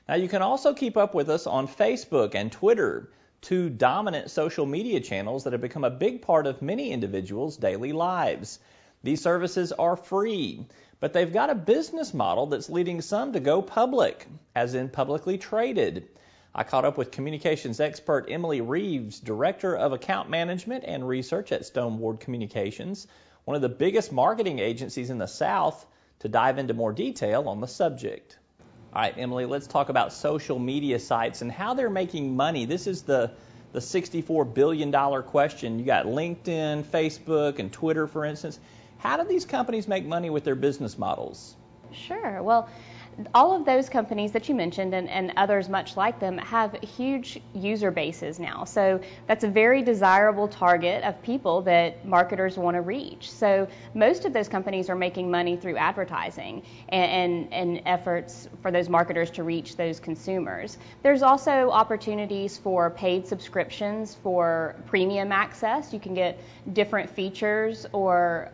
Now, you can also keep up with us on Facebook and Twitter, two dominant social media channels that have become a big part of many individuals' daily lives. These services are free, but they've got a business model that's leading some to go public, as in publicly traded. I caught up with communications expert Emily Reeves, Director of Account Management and Research at Stoneward Communications, one of the biggest marketing agencies in the South, to dive into more detail on the subject. All right, Emily, let's talk about social media sites and how they're making money. This is the $64 billion question. You got LinkedIn, Facebook, and Twitter, for instance. How do these companies make money with their business models? Sure. Well, all of those companies that you mentioned and others much like them have huge user bases now. So that's a very desirable target of people that marketers want to reach. So most of those companies are making money through advertising and efforts for those marketers to reach those consumers. There's also opportunities for paid subscriptions for premium access. You can get different features or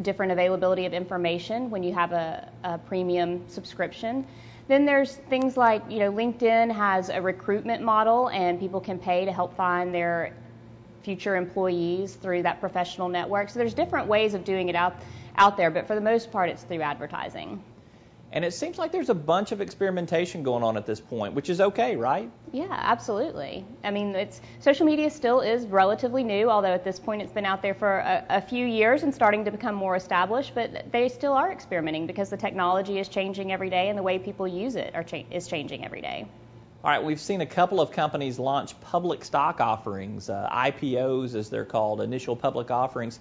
different availability of information when you have a premium subscription. Then there's things like, LinkedIn has a recruitment model and people can pay to help find their future employees through that professional network. So there's different ways of doing it out there, but for the most part it's through advertising. And it seems like there's a bunch of experimentation going on at this point, which is okay, right? Yeah, absolutely. I mean, social media still is relatively new, although at this point it's been out there for a few years and starting to become more established, but they still are experimenting because the technology is changing every day and the way people use it is changing every day. All right, we've seen a couple of companies launch public stock offerings, IPOs as they're called, initial public offerings.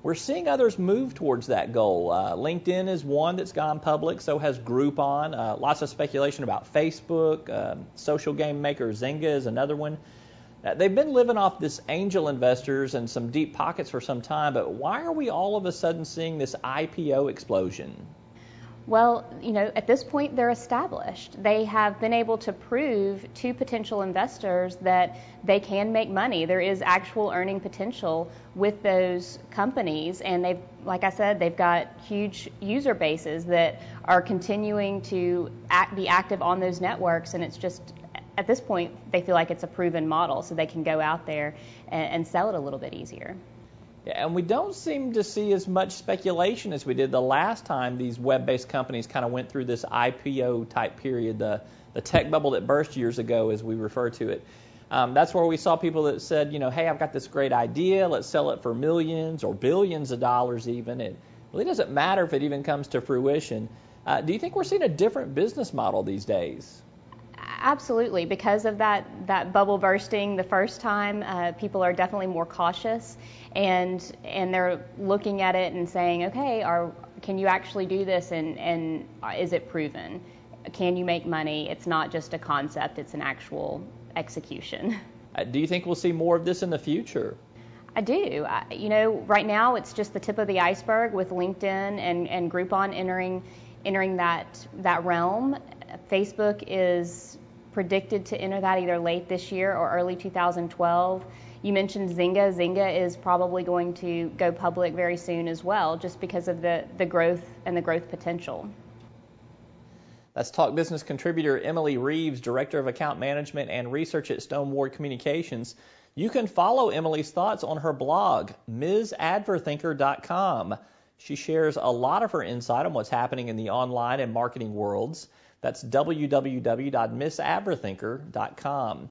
We're seeing others move towards that goal. LinkedIn is one that's gone public, so has Groupon. Lots of speculation about Facebook. Social game maker Zynga is another one. They've been living off this angel investors and some deep pockets for some time, but why are we all of a sudden seeing this IPO explosion? Well, at this point they're established. They have been able to prove to potential investors that they can make money. There is actual earning potential with those companies, and like I said, they've got huge user bases that are continuing to be active on those networks, and it's just, at this point, they feel like it's a proven model, so they can go out there and sell it a little bit easier. Yeah, and we don't seem to see as much speculation as we did the last time these web-based companies kind of went through this IPO type period, the tech bubble that burst years ago, as we refer to it. That's where we saw people that said, hey, I've got this great idea, let's sell it for millions or billions of dollars even. It really doesn't matter if it even comes to fruition. Do you think we're seeing a different business model these days? Absolutely. Because of that bubble bursting the first time, people are definitely more cautious, and they're looking at it and saying, okay, can you actually do this, and is it proven? Can you make money? It's not just a concept, it's an actual execution. Do you think we'll see more of this in the future? I do. Right now it's just the tip of the iceberg with LinkedIn and Groupon entering that realm. Facebook is predicted to enter that either late this year or early 2012. You mentioned Zynga. Zynga is probably going to go public very soon as well, just because of the growth and the growth potential. That's Talk Business contributor Emily Reeves, Director of Account Management and Research at Stoneward Communications. You can follow Emily's thoughts on her blog, MsAdverthinker.com. She shares a lot of her insight on what's happening in the online and marketing worlds. That's www.MsAdverthinker.com.